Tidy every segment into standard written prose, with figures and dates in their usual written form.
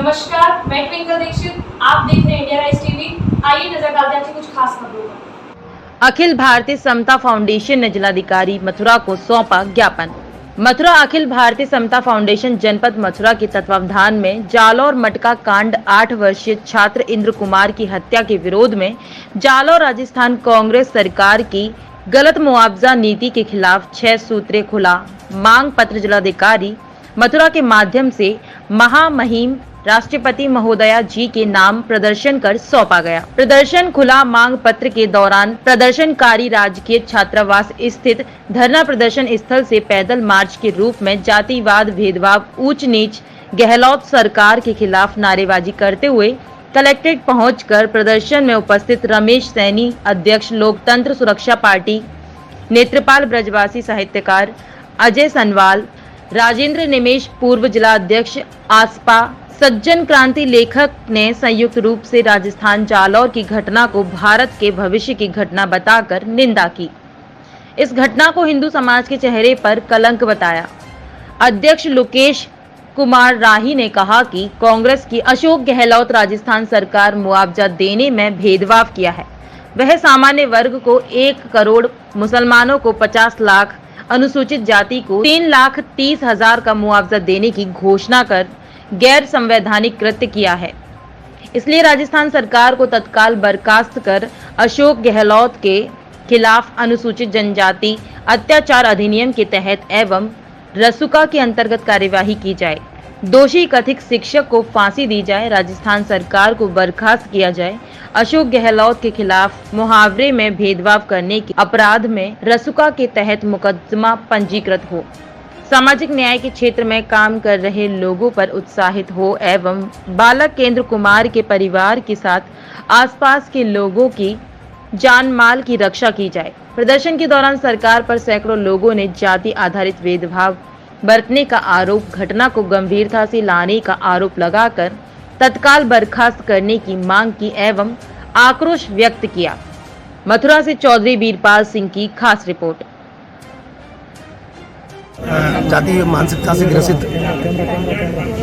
नमस्कार, मैं ट्विंकल दीक्षित। आप देख रहे हैं इंडिया राइज टीवी। आइए नजर डालते हैं कुछ खास खबरों पर। अखिल भारतीय समता फाउंडेशन ने जिलाधिकारी मथुरा को सौंपा ज्ञापन। मथुरा अखिल भारतीय समता फाउंडेशन जनपद मथुरा के तत्वावधान में जालौर मटका कांड 8 वर्षीय छात्र इंद्र कुमार की हत्या के विरोध में जालौर राजस्थान कांग्रेस सरकार की गलत मुआवजा नीति के खिलाफ 6 सूत्रीय खुला मांग पत्र जिलाधिकारी मथुरा के माध्यम से महामहिम राष्ट्रपति महोदया जी के नाम प्रदर्शन कर सौंपा गया। प्रदर्शन खुला मांग पत्र के दौरान प्रदर्शनकारी राजकीय छात्रावास स्थित धरना प्रदर्शन स्थल से पैदल मार्च के रूप में जातिवाद, भेदभाव, ऊंच नीच, गहलोत सरकार के खिलाफ नारेबाजी करते हुए कलेक्ट्रेट पहुंचकर प्रदर्शन में उपस्थित रमेश सैनी, अध्यक्ष लोकतंत्र सुरक्षा पार्टी, नेत्रपाल ब्रजवासी साहित्यकार अजय सनवाल, राजेंद्र निमेश पूर्व जिला अध्यक्ष आसपा, सज्जन क्रांति लेखक ने संयुक्त रूप से राजस्थान जालौर की घटना को भारत के भविष्य की घटना बताकर निंदा की। इस घटना को हिंदू समाज के चेहरे पर कलंक बताया। अध्यक्ष लोकेश कुमार राही ने कहा कि कांग्रेस की अशोक गहलोत राजस्थान सरकार मुआवजा देने में भेदभाव किया है। वह सामान्य वर्ग को 1 करोड़, मुसलमानों को 50 लाख, अनुसूचित जाति को 3,30,000 का मुआवजा देने की घोषणा कर गैर संवैधानिक कृत्य किया है। इसलिए राजस्थान सरकार को तत्काल बर्खास्त कर अशोक गहलोत के खिलाफ अनुसूचित जनजाति अत्याचार अधिनियम के तहत एवं रसूखा के अंतर्गत कार्यवाही की जाए। दोषी कथित शिक्षक को फांसी दी जाए, राजस्थान सरकार को बर्खास्त किया जाए। अशोक गहलोत के खिलाफ मुहावरे में भेदभाव करने के अपराध में रसूखा के तहत मुकदमा पंजीकृत हो। सामाजिक न्याय के क्षेत्र में काम कर रहे लोगों पर उत्साहित हो एवं बालक केंद्र कुमार के परिवार के साथ आसपास के लोगों की जान माल की रक्षा की जाए। प्रदर्शन के दौरान सरकार पर सैकड़ों लोगों ने जाति आधारित भेदभाव बरतने का आरोप, घटना को गंभीरता से लाने का आरोप लगाकर तत्काल बर्खास्त करने की मांग की एवं आक्रोश व्यक्त किया। मथुरा से चौधरी वीरपाल सिंह की खास रिपोर्ट। जातीय मानसिकता से ग्रसित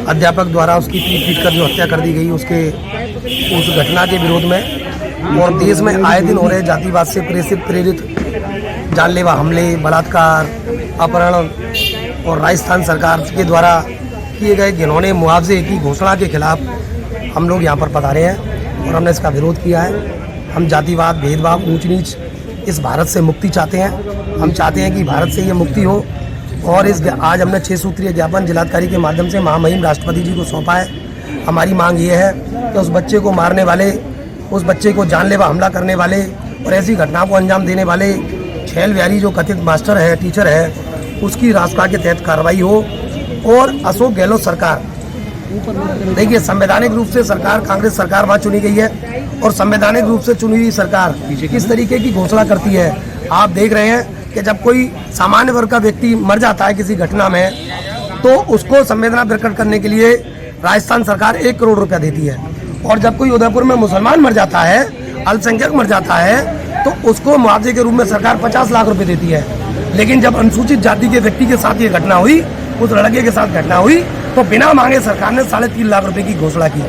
अध्यापक द्वारा उसकी पीट कर जो हत्या कर दी गई उस घटना के विरोध में और देश में आए दिन हो रहे जातिवाद से प्रेरित जानलेवा हमले, बलात्कार, अपहरण और राजस्थान सरकार के द्वारा किए गए घिनौने मुआवजे की घोषणा के खिलाफ हम लोग यहाँ पर पधारे हैं और हमने इसका विरोध किया है। हम जातिवाद, भेदभाव, ऊंच नीच इस भारत से मुक्ति चाहते हैं। हम चाहते हैं कि भारत से ये मुक्ति हो और आज हमने 6 सूत्रीय ज्ञापन जिलाधिकारी के माध्यम से महामहिम राष्ट्रपति जी को सौंपा है। हमारी मांग ये है कि उस बच्चे को मारने वाले, उस बच्चे को जानलेवा हमला करने वाले और ऐसी घटना को अंजाम देने वाले छैल बिहारी जो कथित मास्टर है, टीचर है, उसकी रासुका के तहत कार्रवाई हो। और अशोक गहलोत सरकार, देखिए संवैधानिक रूप से सरकार कांग्रेस सरकार वहाँ चुनी गई है और संवैधानिक रूप से चुनी हुई सरकार किस तरीके की घोषणा करती है। आप देख रहे हैं कि जब कोई सामान्य वर्ग का व्यक्ति मर जाता है किसी घटना में तो उसको संवेदना प्रकट करने के लिए राजस्थान सरकार 1 करोड़ रुपया देती है और जब कोई उदयपुर में मुसलमान मर जाता है, अल्पसंख्यक मर जाता है तो उसको मुआवजे के रूप में सरकार 50 लाख रुपए देती है। लेकिन जब अनुसूचित जाति के व्यक्ति के साथ ये घटना हुई, उस लड़के के साथ घटना हुई तो बिना मांगे सरकार ने 3.5 लाख रुपए की घोषणा की,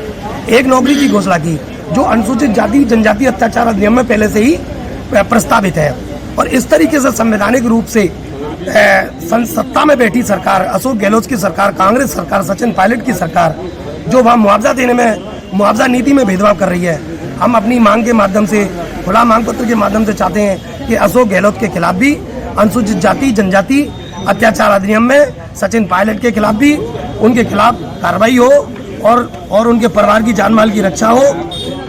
एक नौकरी की घोषणा की जो अनुसूचित जाति जनजाति अत्याचार अधिनियम में पहले से ही प्रस्तावित है। और इस तरीके से संवैधानिक रूप से सत्ता में बैठी सरकार, अशोक गहलोत की सरकार, कांग्रेस सरकार, सचिन पायलट की सरकार जो वहाँ मुआवजा देने में, मुआवजा नीति में भेदभाव कर रही है। हम अपनी मांग के माध्यम से, खुला मांग पत्र के माध्यम से चाहते हैं कि अशोक गहलोत के खिलाफ भी, अनुसूचित जाति जनजाति अत्याचार अधिनियम में सचिन पायलट के खिलाफ भी उनके खिलाफ कार्रवाई हो और उनके परिवार की जान माल की रक्षा हो।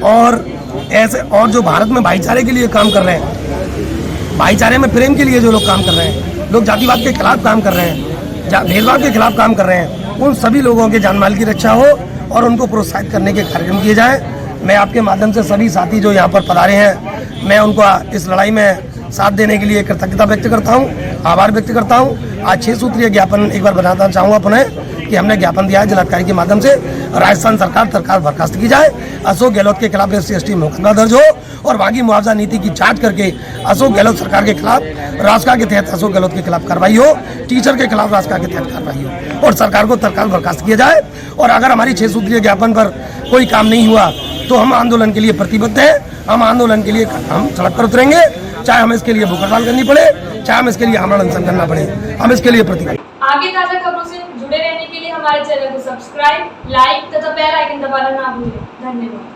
और ऐसे और जो भारत में भाईचारे के लिए काम कर रहे हैं, भाईचारे में प्रेम के लिए जो लोग काम कर रहे हैं, लोग जातिवाद के खिलाफ काम कर रहे हैं, भेदभाव के खिलाफ काम कर रहे हैं, उन सभी लोगों के जान माल की रक्षा हो और उनको प्रोत्साहित करने के कार्यक्रम किए जाए। मैं आपके माध्यम से सभी साथी जो यहाँ पर पधारे हैं, मैं उनको इस लड़ाई में साथ देने के लिए कृतज्ञता व्यक्त करता हूँ, आभार व्यक्त करता हूँ। आज 6 सूत्रीय ज्ञापन एक बार बताना चाहूँगा पुनः कि हमने ज्ञापन दिया है जिलाधिकारी के माध्यम से राजस्थान सरकार बर्खास्त की जाए, अशोक गहलोत के खिलाफ SC/ST में मुकदमा दर्ज हो और वहाँ की मुआवजा नीति की जांच करके अशोक गहलोत सरकार के खिलाफ रासका के तहत अशोक गहलोत के खिलाफ कार्रवाई हो, टीचर के खिलाफ रासका के तहत कार्रवाई हो और सरकार को तत्काल बर्खास्त किया जाए। और अगर हमारी 6 सूत्रीय ज्ञापन पर कोई काम नहीं हुआ तो हम आंदोलन के लिए प्रतिबद्ध हैं। हम आंदोलन के लिए हम सड़क पर उतरेंगे, चाहे हमें इसके लिए भूख हड़ताल करनी पड़े, चाहे हमें इसके लिए आमरण अनशन करना पड़े, हम इसके लिए प्रतिबद्ध। आगे ताजा खबरों से जुड़े रहने के लिए हमारे चैनल को सब्सक्राइब, लाइक तथा बेल आइकन दबाना ना भूलें। धन्यवाद।